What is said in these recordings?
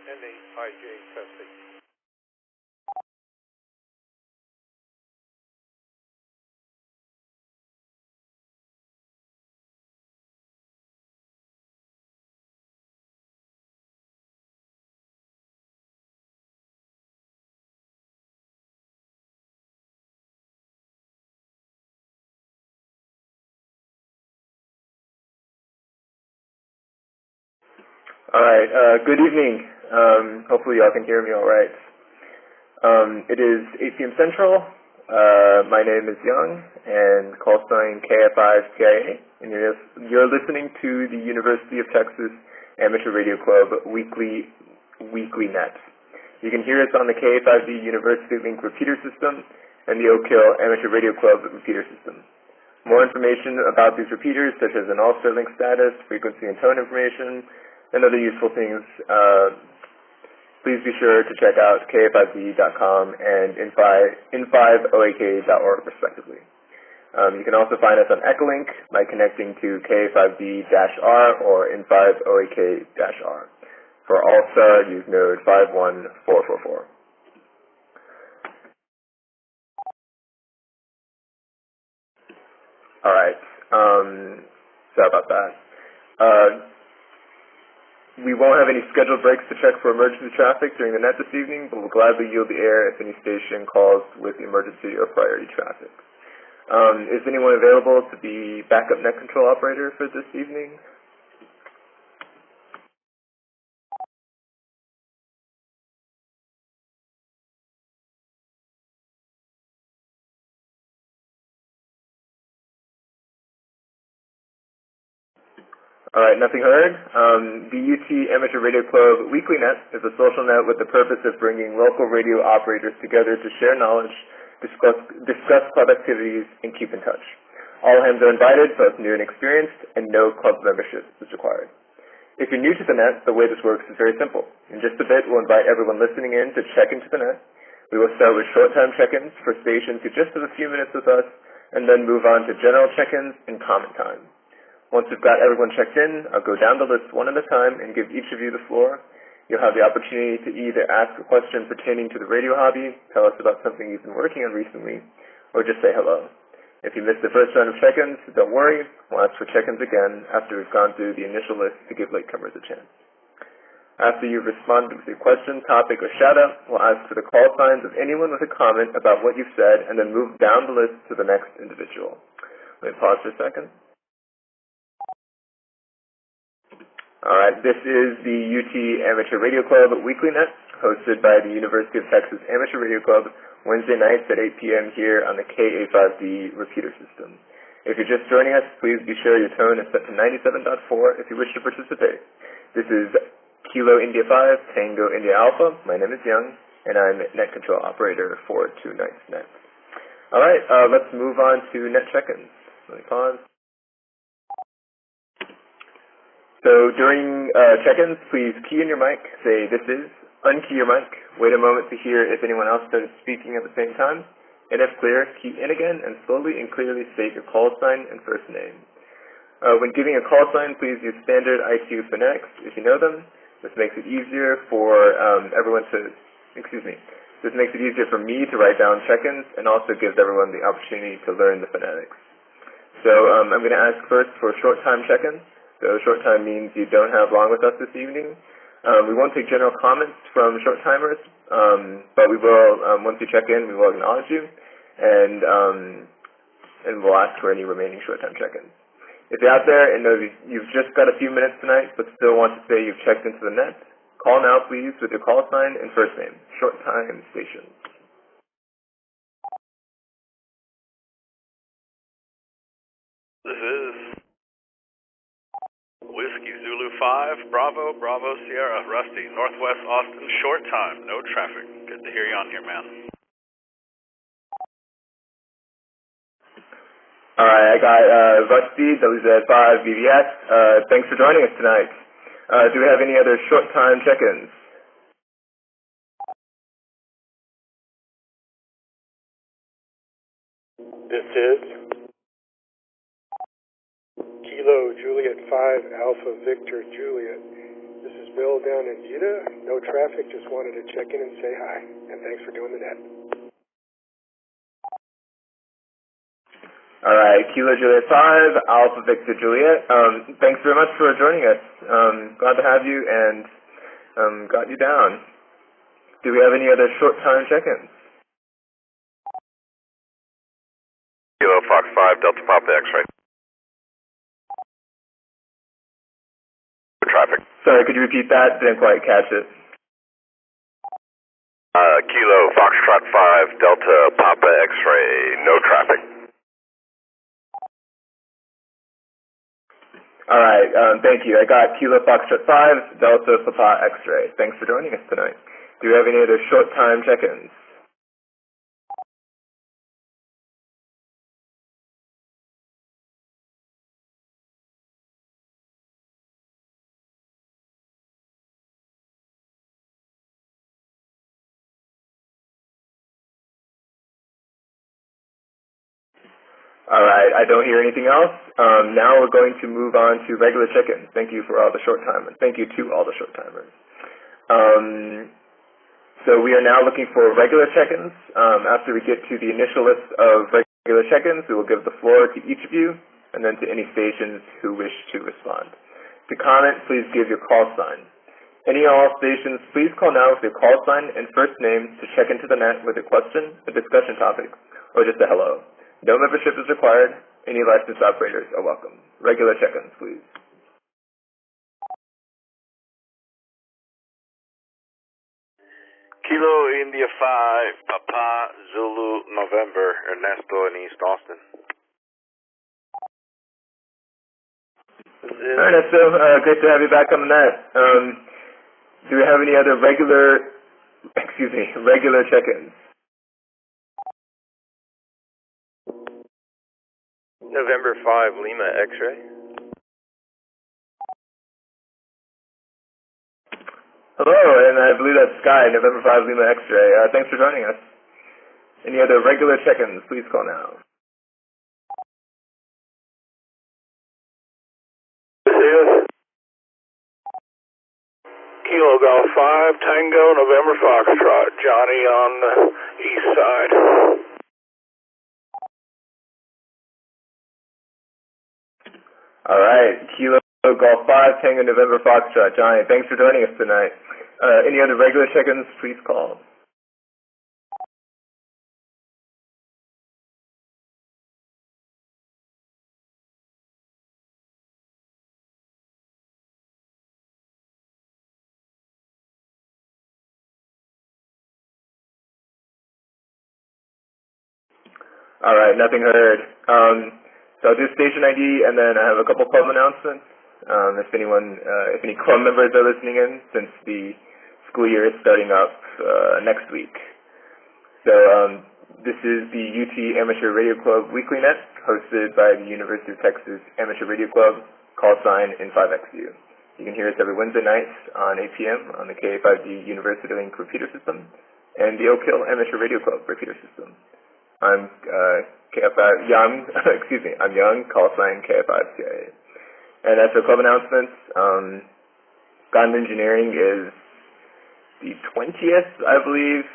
N8IJ testing. All right. Good evening. Hopefully y'all can hear me all right. It is 8 p.m. Central. My name is Young, and call sign KF5CIA, and you're listening to the University of Texas Amateur Radio Club weekly net. You can hear us on the KA5D University Link repeater system and the Oak Hill Amateur Radio Club repeater system. More information about these repeaters, such as an all-star link status, frequency and tone information, and other useful things, please be sure to check out ka5d.com and in5oak.org respectively. You can also find us on Echolink by connecting to ka5d-r or in5oak-r. For All-Star, use node 51444. All right. Sorry about that. We won't have any scheduled breaks to check for emergency traffic during the net this evening, but we'll gladly yield the air if any station calls with emergency or priority traffic. Is anyone available to be backup net control operator for this evening? All right, nothing heard. The UT Amateur Radio Club Weekly Net is a social net with the purpose of bringing local radio operators together to share knowledge, discuss club activities, and keep in touch. All hands are invited, both new and experienced, and no club membership is required. If you're new to the net, the way this works is very simple. In just a bit, we'll invite everyone listening in to check into the net. We will start with short-time check-ins for stations who just have a few minutes with us, and then move on to general check-ins and comment time. Once we've got everyone checked in, I'll go down the list one at a time and give each of you the floor. You'll have the opportunity to either ask a question pertaining to the radio hobby, tell us about something you've been working on recently, or just say hello. If you missed the first round of check-ins, don't worry. We'll ask for check-ins again after we've gone through the initial list to give latecomers a chance. After you've responded with your question, topic, or shout-out, we'll ask for the call signs of anyone with a comment about what you've said, and then move down the list to the next individual. Let me pause for a second. All right, this is the UT Amateur Radio Club Weekly Net, hosted by the University of Texas Amateur Radio Club, Wednesday nights at 8 p.m. here on the KA5D repeater system. If you're just joining us, please be sure your tone is set to 97.4 if you wish to participate. This is Kilo India 5, Tango India Alpha. My name is Young, and I'm net control operator for tonight's net. All right, let's move on to net check-ins. Let me pause. So during check-ins, please key in your mic, say this is, unkey your mic, wait a moment to hear if anyone else started speaking at the same time, and if clear, key in again and slowly and clearly state your call sign and first name. When giving a call sign, please use standard IQ phonetics if you know them. This makes it easier for this makes it easier for me to write down check-ins and also gives everyone the opportunity to learn the phonetics. So I'm going to ask first for short time check-ins. So short time means you don't have long with us this evening. We won't take general comments from short timers, but we will, once you check in, we will acknowledge you, and we'll ask for any remaining short time check-ins. If you're out there and know you've just got a few minutes tonight, but still want to say you've checked into the net, call now, please, with your call sign and first name. Short time stations. This is Whiskey Zulu 5, Bravo, Bravo, Sierra, Rusty, Northwest Austin, short time, no traffic. Good to hear you on here, man. All right, I got Rusty, WZ5, VVS. Thanks for joining us tonight. Do we have any other short time check-ins? This is Kilo Juliet 5 Alpha Victor Juliet. This is Bill down in Utah. No traffic, just wanted to check in and say hi. And thanks for doing the net. All right, Kilo Juliet 5, Alpha Victor Juliet. Thanks very much for joining us. Glad to have you and got you down. Do we have any other short-time check-ins? Kilo Fox 5, Delta Papa X-ray. Traffic. Sorry, could you repeat that? Didn't quite catch it. Kilo Foxtrot 5, Delta Papa X-ray, no traffic. All right, thank you. I got Kilo Foxtrot 5, Delta Papa X-ray. Thanks for joining us tonight. Do we have any other short-time check-ins? All right, I don't hear anything else. Now we're going to move on to regular check-ins. Thank you for all the short-timers. Thank you to all the short-timers. So we are now looking for regular check-ins. After we get to the initial list of regular check-ins, we will give the floor to each of you and then to any stations who wish to respond. To comment, please give your call sign. Any and all stations, please call now with your call sign and first name to check into the net with a question, a discussion topic, or just a hello. No membership is required. Any licensed operators are welcome. Regular check-ins, please. Kilo India 5, Papa Zulu November, Ernesto in East Austin. Ernesto, great to have you back on the net. Do we have any other regular check-ins? November 5, Lima X-ray. Hello, and I believe that's Sky, November 5 Lima X-ray. Thanks for joining us. Any other regular check-ins, please call now. Kilo Golf 5, Tango, November Foxtrot. Johnny on the east side. All right, Kilo Golf 5, Tango, November Foxtrot. Johnny, thanks for joining us tonight. Any other regular check-ins, please call. All right, nothing heard. So I'll do station ID, and then I have a couple club announcements. If any club members are listening in, since the school year is starting up next week. So this is the UT Amateur Radio Club Weekly Net, hosted by the University of Texas Amateur Radio Club, call sign in5XU. You can hear us every Wednesday night on 8 p.m. on the K5D University Link repeater system and the Oak Hill Amateur Radio Club repeater system. I'm I'm Young, call sign K5CIA. And as for club announcements, Gone Engineering is the 20th, I believe,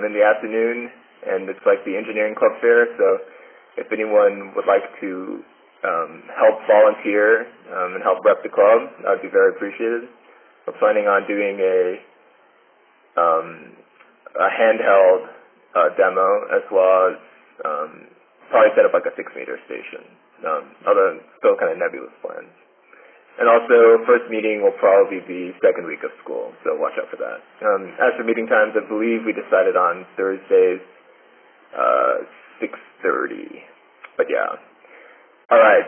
in the afternoon, and it's like the engineering club fair, so if anyone would like to help volunteer and help rep the club, that would be very appreciated. We're planning on doing a handheld demo, as well as probably set up like a 6-meter station, although still kind of nebulous plans. And also, first meeting will probably be second week of school, so watch out for that. As for meeting times, I believe we decided on Thursdays, 6:30. But yeah. All right.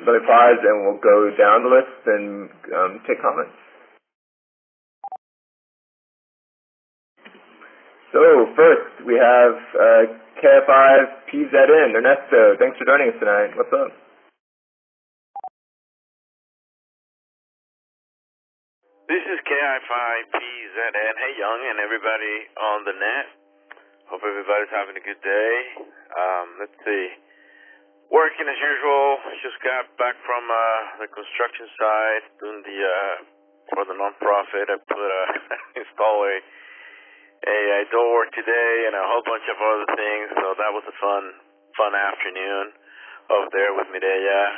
Let me pause, and we'll go down the list and take comments. So first, we have KF5PZN. Ernesto, thanks for joining us tonight. What's up? This is KI5PZN. Hey, Young, and everybody on the net. Hope everybody's having a good day. Let's see. Working as usual. Just got back from the construction site, doing the for the nonprofit. I put install a door today and a whole bunch of other things. So that was a fun afternoon over there with Mireya.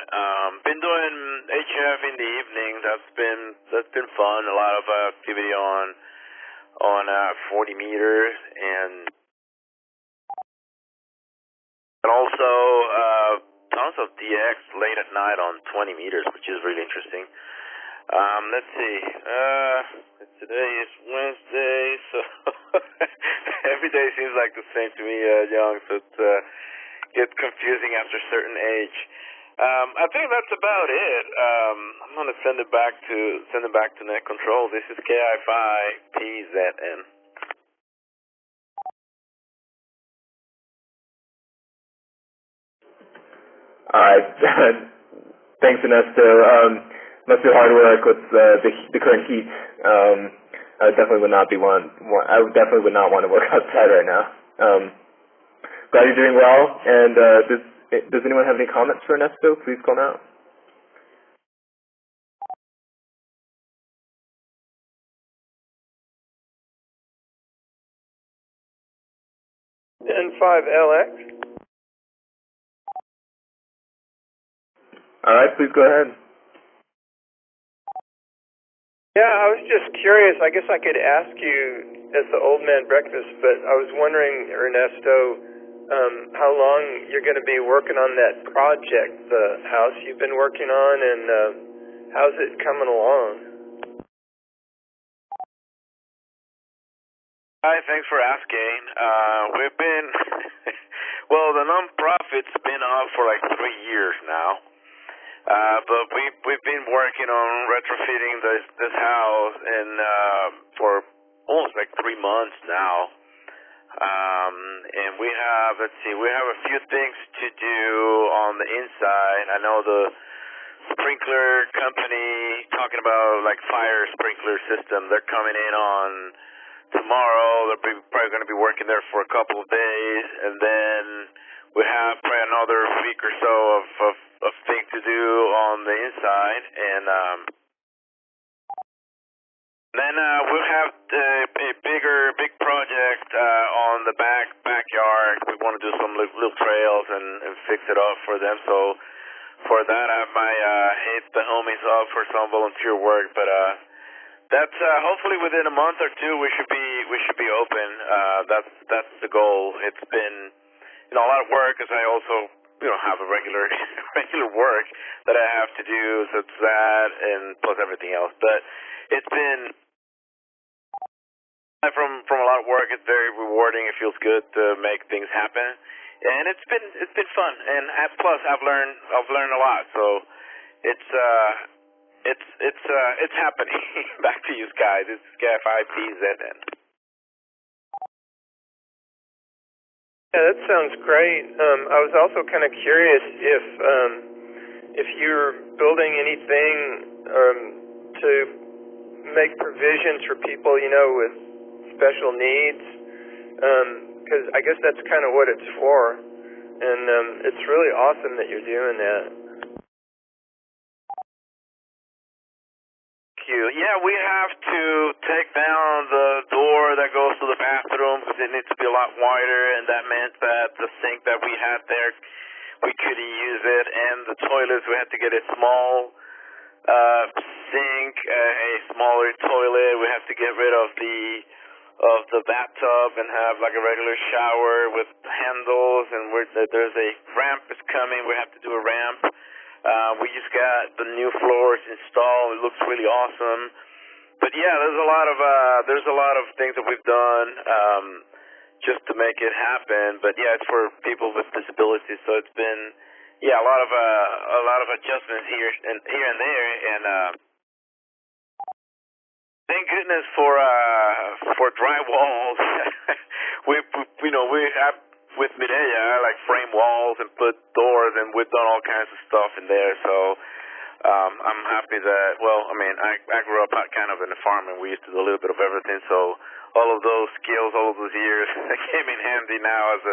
Been doing HF in the evening. That's been fun. A lot of activity on 40 meters and also tons of DX late at night on 20 meters, which is really interesting. Let's see. Today is Wednesday, so every day seems like the same to me, Young. So it gets confusing after a certain age. I think that's about it. I'm gonna send it back to net control. This is KI5PZN. All right. Thanks, Ernesto. Must be hard work with the current heat. I definitely would not want to work outside right now. Glad you're doing well. And does anyone have any comments for Ernesto? Please come out. N5LX. All right, please go ahead. Yeah, I was just curious. I guess I could ask you at the Old Man Breakfast, but I was wondering, Ernesto, how long you're going to be working on that project, the house you've been working on, and how's it coming along? Hi, thanks for asking. We've been, well, the non-profit's been up for like 3 years now. But we've been working on retrofitting this house and for almost like 3 months now. And we have a few things to do on the inside. I know the sprinkler company talking about like fire sprinkler system. They're coming in on tomorrow. They're probably going to be working there for a couple of days, and then we have probably another week or so of things to do on the inside, and then we'll have a big project on the backyard. We want to do some little trails and fix it up for them. So for that, I might hit the homies up for some volunteer work, but that's hopefully within a month or two we should be open. That's the goal. It's been a lot of work, because I also have a regular work that I have to do. So it's that and plus everything else. But it's been from a lot of work. It's very rewarding. It feels good to make things happen, and it's been fun. And plus I've learned a lot. So it's happening. Back to you guys. It's KI5PZN. Yeah, that sounds great. I was also kind of curious if you're building anything to make provisions for people, with special needs, because I guess that's kind of what it's for, and it's really awesome that you're doing that. Yeah, we have to take down the door that goes to the bathroom because it needs to be a lot wider, and that meant that the sink that we had there, we couldn't use it, and the toilets, we had to get a small sink, a smaller toilet. We have to get rid of the bathtub and have like a regular shower with handles, and there's a ramp is coming. We have to do a ramp. We just got the new floors installed. It looks really awesome. But yeah, there's a lot of things that we've done just to make it happen. But yeah, it's for people with disabilities, so it's been a lot of adjustments here and there. And thank goodness for drywalls. we have with Mireya, like frame walls and put doors, and we've done all kinds of stuff in there. So I'm happy that, I grew up kind of in a farm, and we used to do a little bit of everything. So all of those skills, all of those years, came in handy now as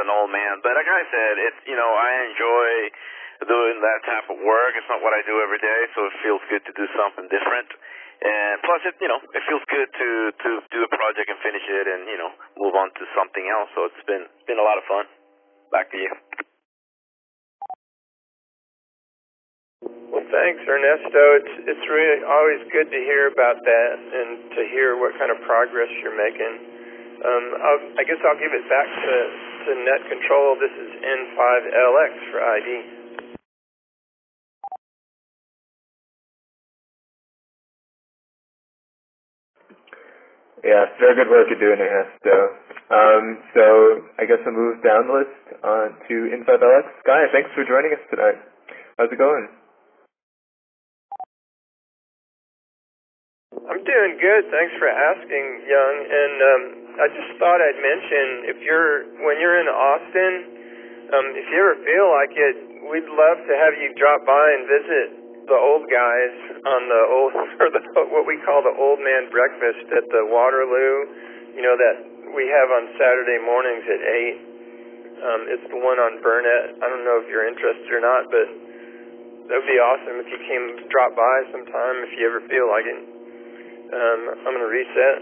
an old man. But like I said, it's I enjoy doing that type of work. It's not what I do every day, so it feels good to do something different. And plus, it feels good to do the project and finish it, and move on to something else. So it's been a lot of fun. Back to you. Well, thanks, Ernesto. It's really always good to hear about that and to hear what kind of progress you're making. I guess I'll give it back to Net Control. This is N5LX for ID. Yeah, it's very good work you're doing, Ernesto. So I guess I'll move down the list to N5LX. Guy, thanks for joining us tonight. How's it going? I'm doing good. Thanks for asking, Young. And I just thought I'd mention, when you're in Austin, if you ever feel like it, we'd love to have you drop by and visit the old guys on what we call the old man breakfast at the Waterloo, that we have on Saturday mornings at 8. It's the one on Burnett. I don't know if you're interested or not, but that would be awesome if you drop by sometime if you ever feel like it. I'm going to reset.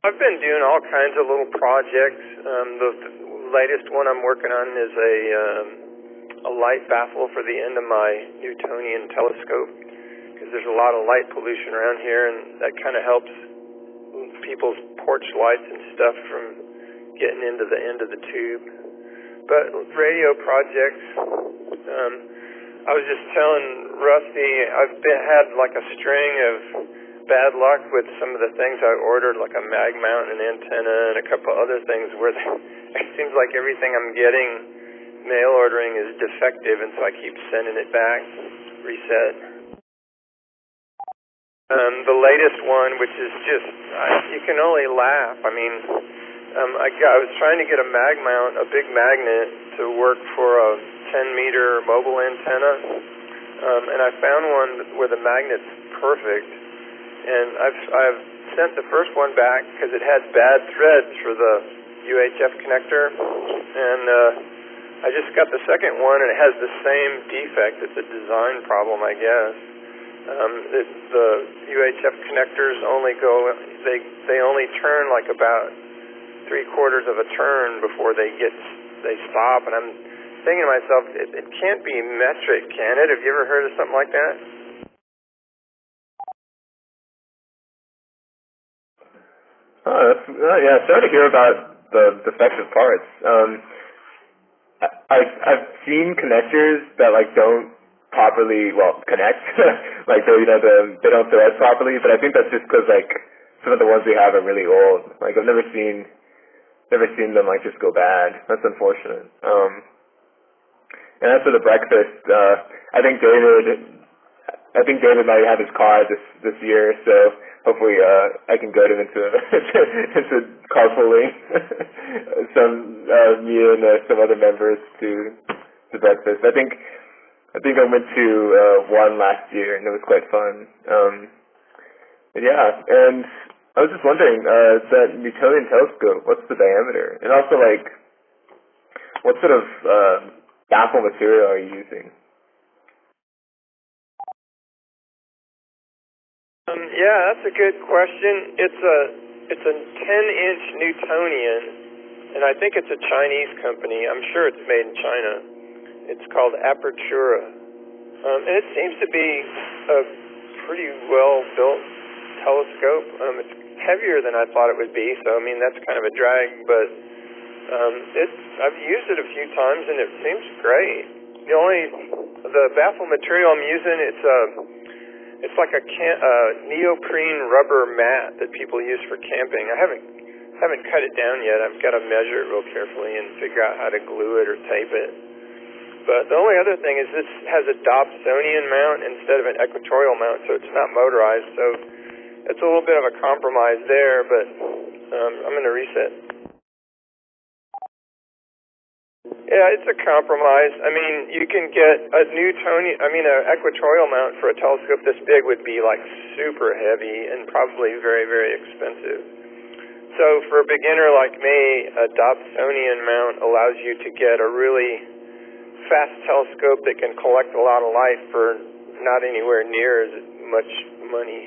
I've been doing all kinds of little projects. The latest one I'm working on is a light baffle for the end of my Newtonian telescope, because there's a lot of light pollution around here, and that kind of helps people's porch lights and stuff from getting into the end of the tube. But radio projects, I was just telling Rusty, I've had like a string of bad luck with some of the things I ordered, like a mag mount and antenna and a couple other things where it seems like everything I'm getting mail ordering is defective, and so I keep sending it back. Reset. The latest one, which is just, you can only laugh. I mean, I was trying to get a mag mount, a big magnet, to work for a 10-meter mobile antenna, and I found one where the magnet's perfect, and I've sent the first one back because it had bad threads for the UHF connector, and I just got the second one, and it has the same defect. It's a design problem, I guess. The UHF connectors only they only turn like about 3/4 of a turn before they stop, and I'm thinking to myself, it can't be metric, can it? Have you ever heard of something like that? Yeah, sorry to hear about the defective parts. I've seen connectors that don't properly connect, they don't thread properly. But I think that's just because some of the ones we have are really old. I've never seen them just go bad. That's unfortunate. And as for the breakfast, I think David might have his car this year, so hopefully I can goad him into carpooling me and some other members to breakfast. I think I went to one last year, and it was quite fun. Yeah, and I was just wondering, that Newtonian telescope, what's the diameter? And also, what sort of baffle material are you using? Yeah, that's a good question. It's a 10-inch Newtonian, and I think it's a Chinese company. I'm sure it's made in China. It's called Apertura, and it seems to be a pretty well-built telescope. It's heavier than I thought it would be, so that's kind of a drag. But I've used it a few times, and it seems great. The baffle material I'm using, it's like a neoprene rubber mat that people use for camping. I haven't cut it down yet. I've got to measure it real carefully and figure out how to glue it or tape it. But the only other thing is this has a Dobsonian mount instead of an equatorial mount, so it's not motorized. So it's a little bit of a compromise there, but I'm going to reset. Yeah, it's a compromise. You can get an equatorial mount for a telescope this big would be super heavy and probably very, very expensive. So for a beginner like me, a Dobsonian mount allows you to get a really fast telescope that can collect a lot of light for not anywhere near as much money.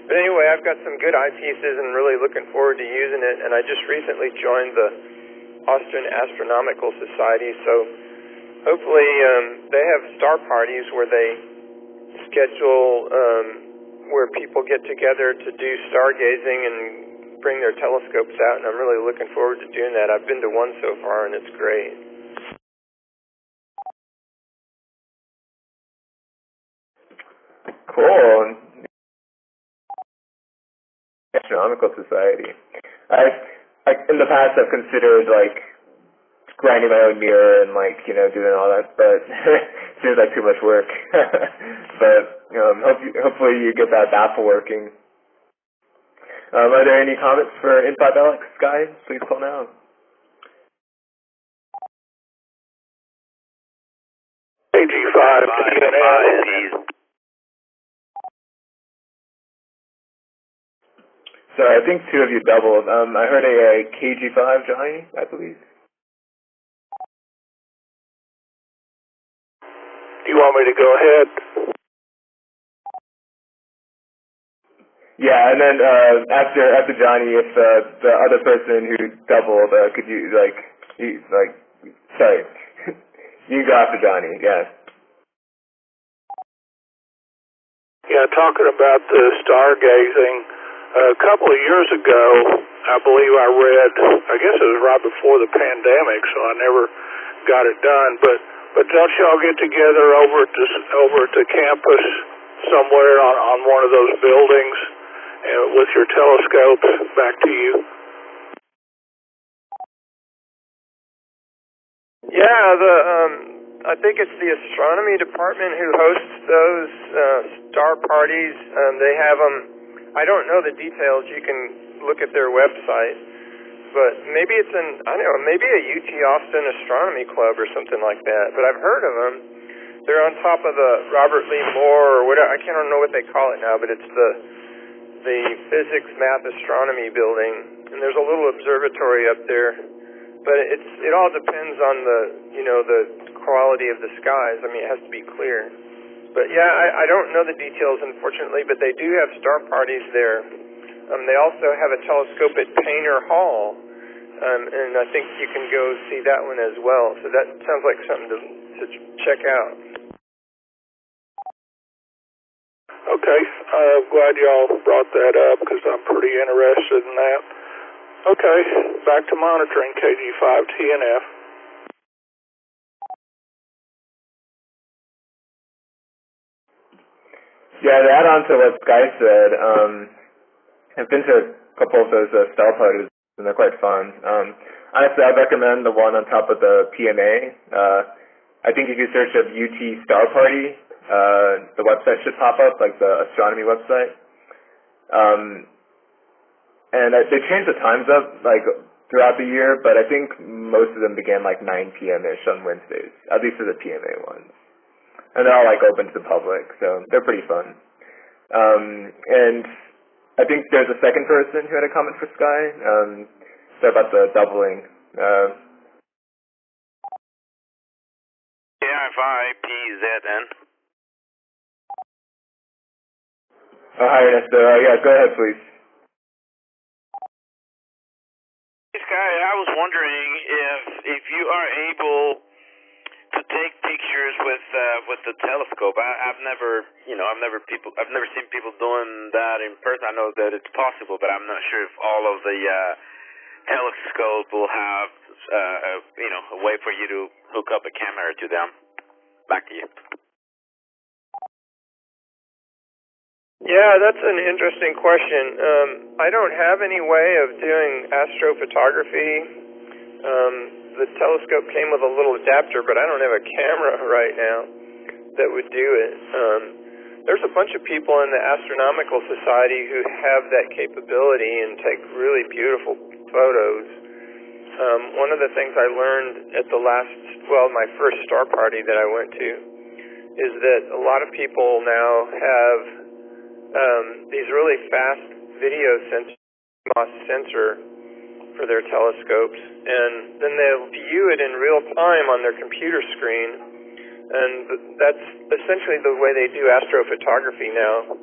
But anyway, I've got some good eyepieces and really looking forward to using it. And I just recently joined the Austrian Astronomical Society, so hopefully they have star parties where they schedule where people get together to do stargazing and bring their telescopes out, and I'm really looking forward to doing that. I've been to one so far, and it's great. Cool. Astronomical Society. In the past, I've considered like grinding my own mirror and like doing all that, but it seems like too much work. But hopefully you get that baffle working. Are there any comments for In5LX, guys? Please call now. KG5, So I think two of you doubled. I heard a KG5, Johnny, I believe. Do you want me to go ahead? Yeah, and then after Johnny, if the other person who doubled, could you sorry, you go after Johnny, yeah. Yeah, talking about the stargazing, a couple of years ago, I believe I read, I guess it was right before the pandemic, so I never got it done, but don't y'all get together over to campus somewhere on one of those buildings with your telescopes? Back to you. Yeah, I think it's the astronomy department who hosts those star parties. They have them. I don't know the details. You can look at their website, but maybe it's maybe a UT Austin Astronomy Club or something like that. But I've heard of them. They're on top of the Robert Lee Moore or whatever. I can't know what they call it now, but it's the Physics Math Astronomy building, and there's a little observatory up there. But it all depends on the quality of the skies. I mean, it has to be clear. But yeah, I don't know the details, unfortunately, but they do have star parties there. They also have a telescope at Painter Hall, and I think you can go see that one as well. So that sounds like something to check out. Okay, I'm glad y'all brought that up because I'm pretty interested in that. Okay, back to monitoring KG5TNF. Yeah, to add on to what Sky said, I've been to a couple of those star parties, and they're quite fun. Honestly, I'd recommend the one on top of the PMA. I think if you search up UT Star Party, the website should pop up, like the astronomy website. And they changed the times up like throughout the year, but I think most of them began like 9 p.m.-ish on Wednesdays, at least for the PMA ones. And they're all like open to the public, so they're pretty fun. And I think there's a second person who had a comment for Sky. So about the doubling. KI5PZN. Oh, hi, Ernesto. Yeah, go ahead, please. Sky, I was wondering if you are able to take pictures with the telescope. I've never seen people doing that in person. I know that it's possible, but I'm not sure if all of the telescope will have a way for you to hook up a camera to them. Back to you. Yeah, that's an interesting question. I don't have any way of doing astrophotography. The telescope came with a little adapter, but I don't have a camera right now that would do it. There's a bunch of people in the Astronomical Society who have that capability and take really beautiful photos. One of the things I learned at my first star party that I went to, is that a lot of people now have these really fast video sensor for their telescopes, and then they'll view it in real time on their computer screen. And that's essentially the way they do astrophotography now.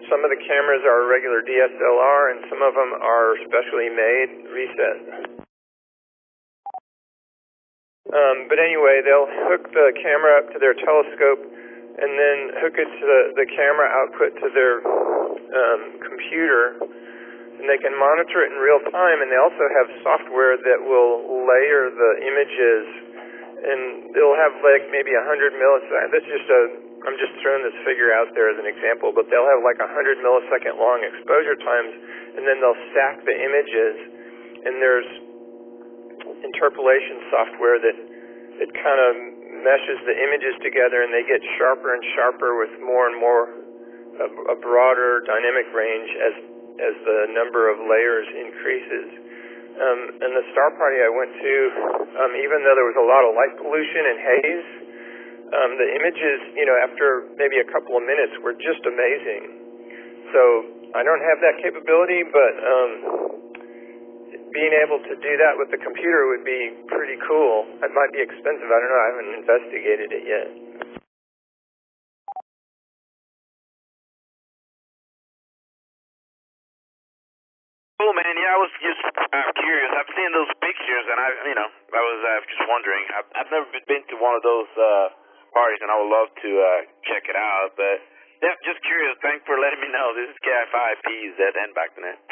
Some of the cameras are regular DSLR, and some of them are specially made reset. But anyway, they'll hook the camera up to their telescope and then hook it to the camera output to their computer, and they can monitor it in real time. And they also have software that will layer the images, and they'll have like maybe 100 milliseconds. I'm just throwing this figure out there as an example, but they'll have like 100 millisecond long exposure times, and then they'll stack the images, and there's interpolation software that it kind of meshes the images together, and they get sharper and sharper with more and more a broader dynamic range as the number of layers increases. And the star party I went to, even though there was a lot of light pollution and haze, the images, after maybe a couple of minutes were just amazing. So I don't have that capability, but being able to do that with the computer would be pretty cool. It might be expensive. I don't know. I haven't investigated it yet. Cool, man. Yeah, I was just curious. I've seen those pictures, and I was just wondering. I've never been to one of those parties, and I would love to check it out. But yeah, just curious. Thanks for letting me know. This is KI5PZN back to net.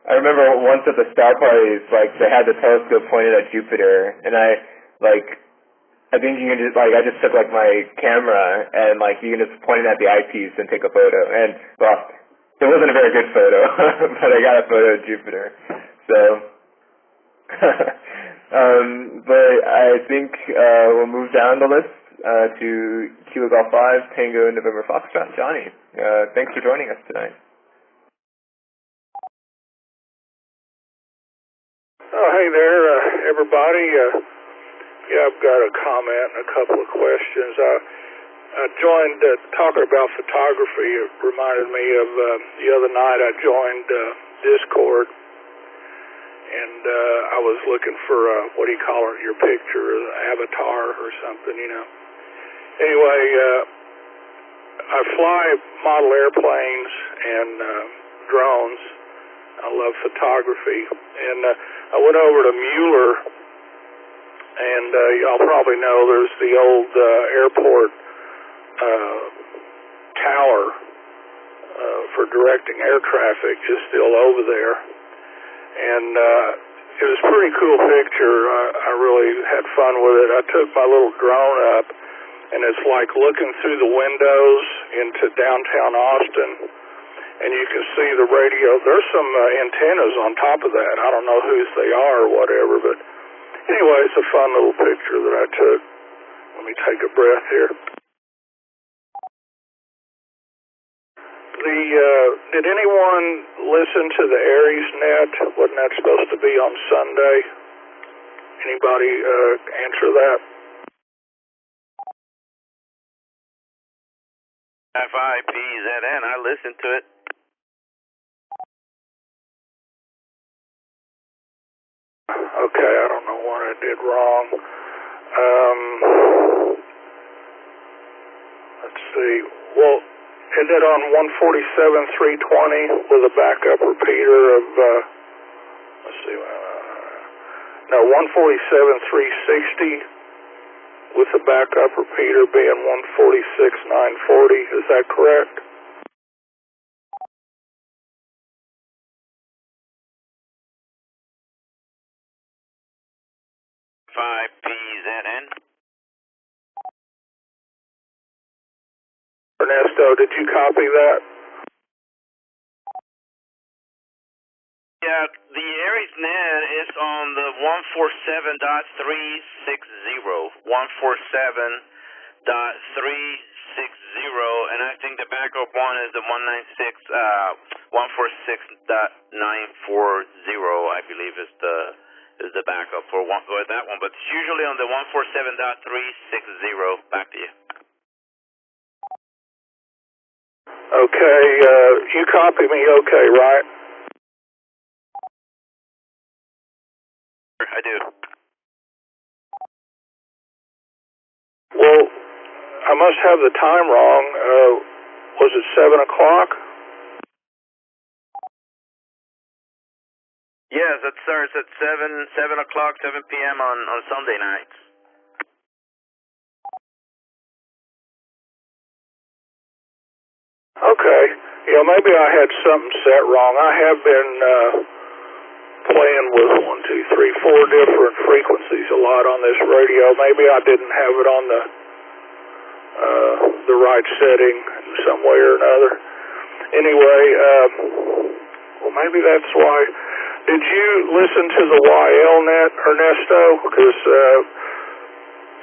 I remember once at the star parties, like, they had the telescope pointed at Jupiter, and I think you can just, I just took, my camera, and, you can just point it at the eyepiece and take a photo. And, well, it wasn't a very good photo, but I got a photo of Jupiter. So, but I think we'll move down the list to Kilo Golf 5, Tango, November Foxtrot. Johnny, thanks for joining us tonight. Oh, hey there, everybody. I've got a comment and a couple of questions. I joined, talking about photography, it reminded me of the other night I joined Discord, and I was looking for, what do you call it, your picture, avatar or something, Anyway, I fly model airplanes and drones. I love photography, and I went over to Mueller, and y'all probably know there's the old airport tower for directing air traffic just still over there, and it was a pretty cool picture. I really had fun with it. I took my little drone up, and it's like looking through the windows into downtown Austin, and you can see the radio. There's some antennas on top of that. I don't know whose they are or whatever, but anyway, it's a fun little picture that I took. Let me take a breath here. Did anyone listen to the AresNet? Wasn't that supposed to be on Sunday? Anybody answer that? KI5PZN, I listened to it. Okay, I don't know what I did wrong. Let's see. Well, is it on 147.320 with a backup repeater of, let's see, no, 147.360 with the backup repeater being 146.940. Is that correct? KI5PZN. Ernesto, did you copy that? Yeah, the AresNet is on the 147.360, 147.360, and I think the backup one is the 146.940, I believe is the backup for that one, but it's usually on the 147.360. Back to you. Okay, you copy me okay, right? I do. Well, I must have the time wrong. Was it 7 o'clock? Yes, that starts at 7 o'clock, 7 p.m. on Sunday nights. Okay. Yeah, maybe I had something set wrong. I have been playing with 4 different frequencies a lot on this radio. Maybe I didn't have it on the right setting in some way or another. Anyway, well, maybe that's why. Did you listen to the YLNet, Ernesto? Because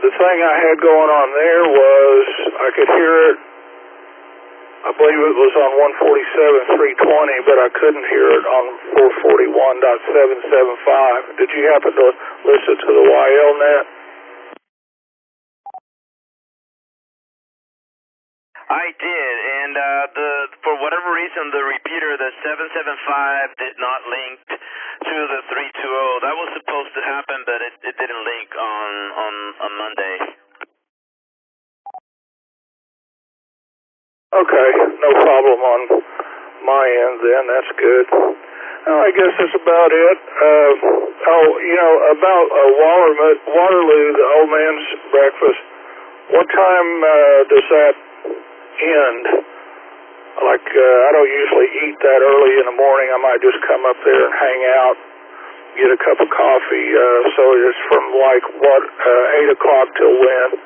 the thing I had going on there was I could hear it. I believe it was on 147.320, but I couldn't hear it on 441.775. Did you happen to listen to the YLNet? I did, and for whatever reason, the repeater, the 775, did not link to the 320. That was supposed to happen, but it didn't link on Monday. Okay, no problem on my end then. That's good. Well, I guess that's about it. About Waterloo, the old man's breakfast. What time does that end? Like, I don't usually eat that early in the morning. I might just come up there and hang out, get a cup of coffee. So it's from 8 o'clock till when?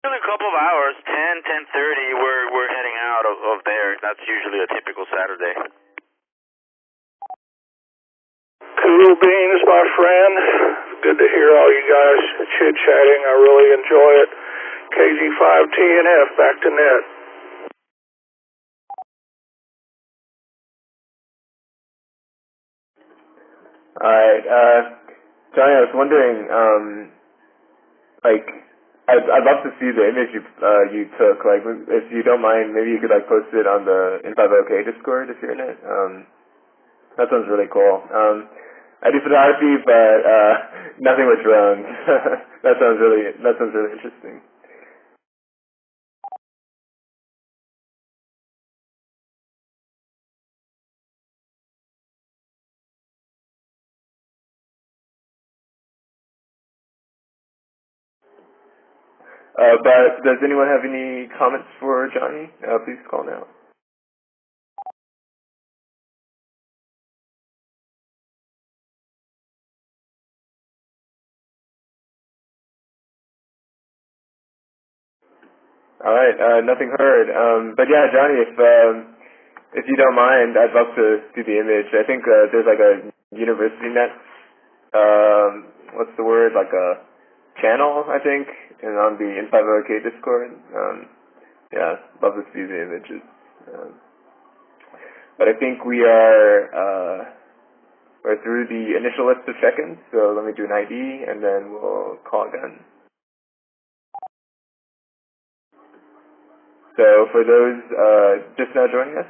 Usually a couple of hours, 10:30. We're heading out of there. That's usually a typical Saturday. Cool beans, my friend. Good to hear all you guys chit-chatting. I really enjoy it. KZ5TNF, back to net. Alright, Johnny, I was wondering, I'd love to see the image you took. Like, if you don't mind, maybe you could post it on the N50K Discord if you're in it. That sounds really cool. I do photography, but nothing with drones. That sounds really interesting. But does anyone have any comments for Johnny? Please call now. All right, nothing heard. But yeah, Johnny, if you don't mind, I'd love to see the image. I think there's like a University Net, what's the word? Like a channel, I think, and on the N50K Discord. Yeah, love to see the images. But I think we're through the initial list of check-ins, so let me do an ID, and then we'll call again. So for those just now joining us,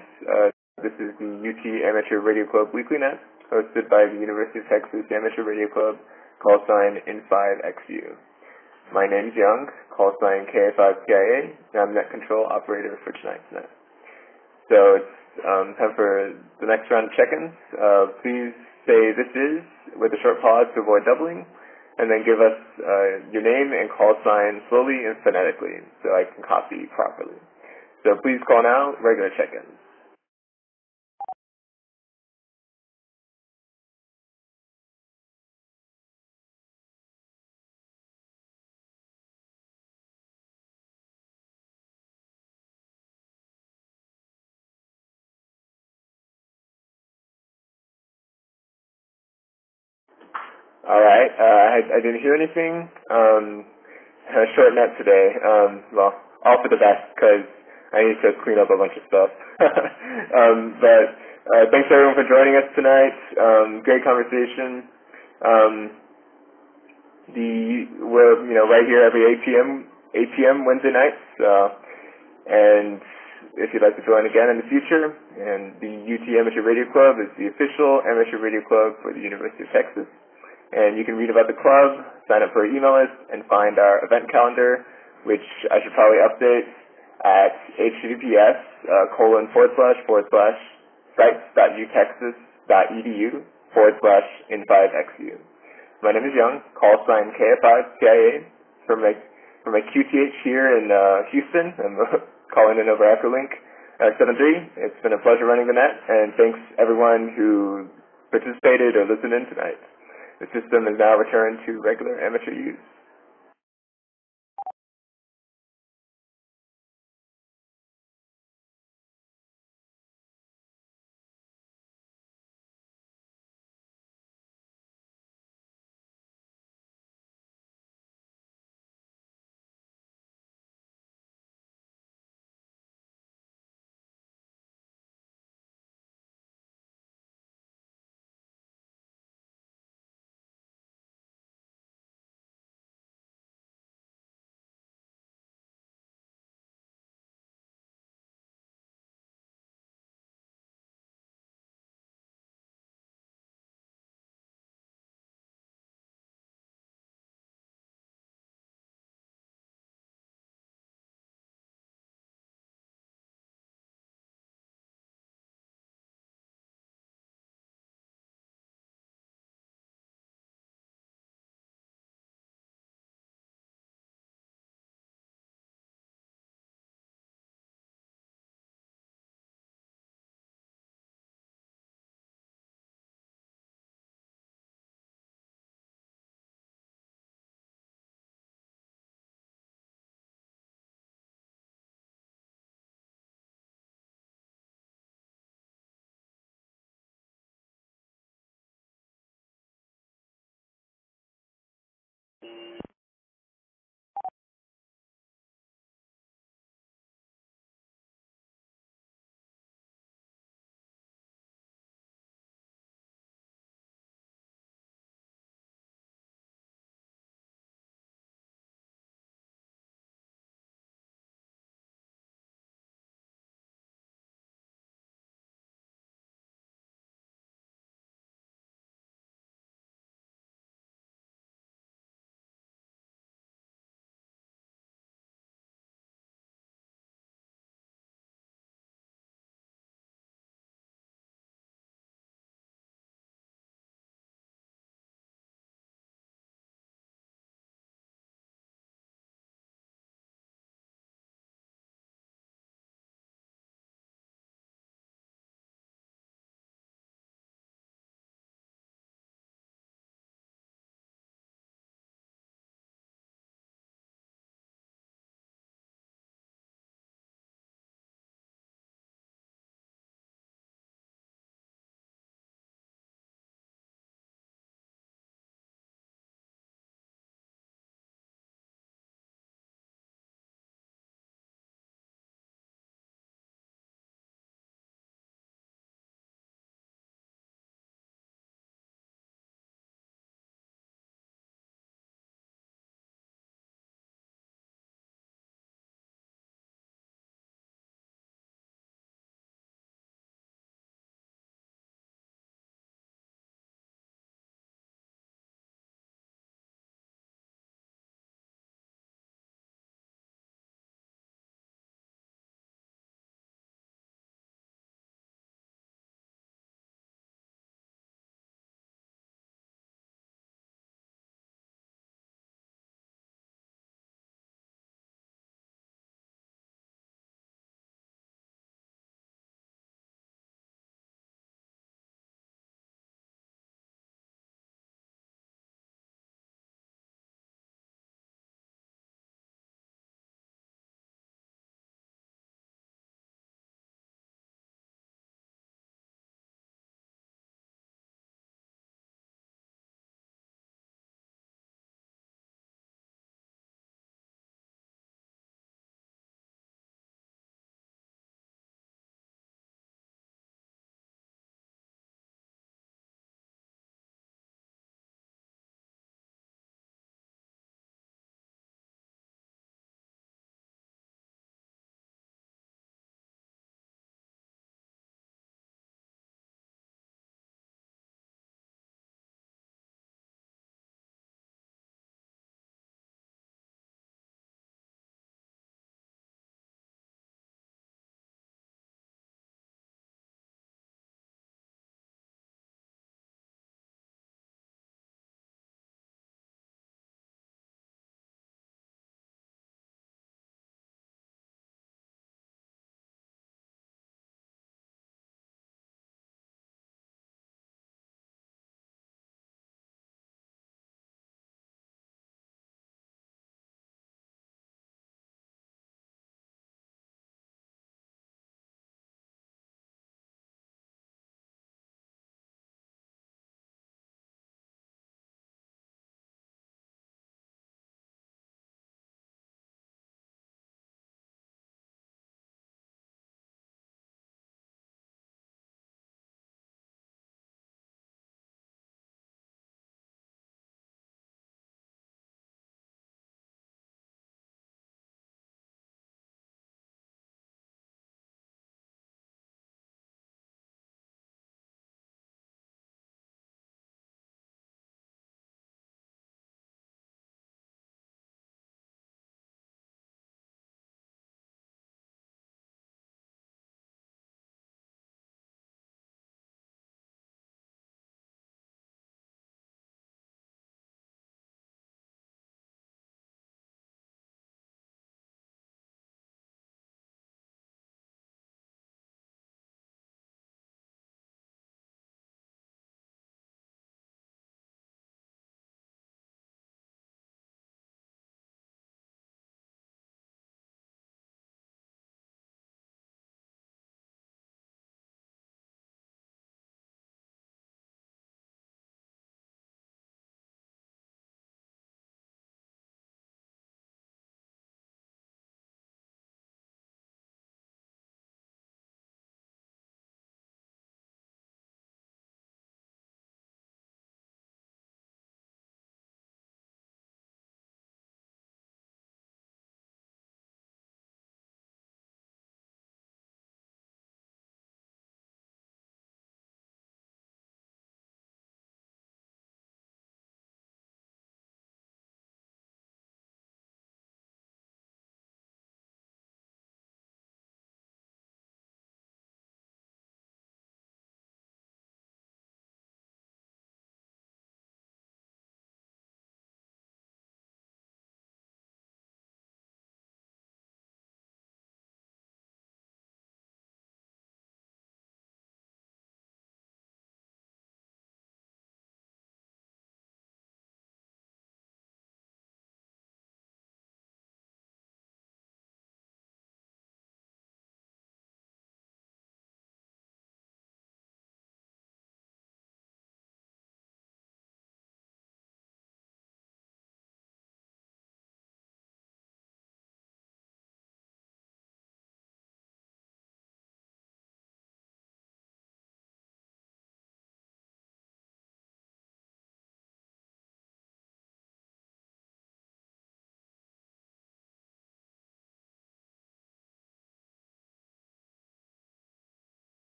this is the UT Amateur Radio Club Weekly Net, hosted by the University of Texas Amateur Radio Club, call sign N5XU. My name's Young, call sign KA5PIA, and I'm Net Control Operator for tonight's net. So it's time for the next round of check-ins. Please say "this is" with a short pause to avoid doubling, and then give us your name and call sign slowly and phonetically so I can copy properly. So please call now, regular check-ins. All right, I didn't hear anything. Short net today. Well, all for the best because I need to clean up a bunch of stuff. But thanks everyone for joining us tonight. Great conversation. We're right here every 8 p.m. Wednesday nights, and if you'd like to join again in the future. And the UT Amateur Radio Club is the official amateur radio club for the University of Texas. And you can read about the club, sign up for our email list, and find our event calendar, which I should probably update at https://sites.utexas.edu/in5xu. My name is Young, call sign KF5TIA, from my QTH here in Houston. I'm calling in over Echolink 73. It's been a pleasure running the net, and thanks everyone who participated or listened in tonight. The system is now returned to regular amateur use.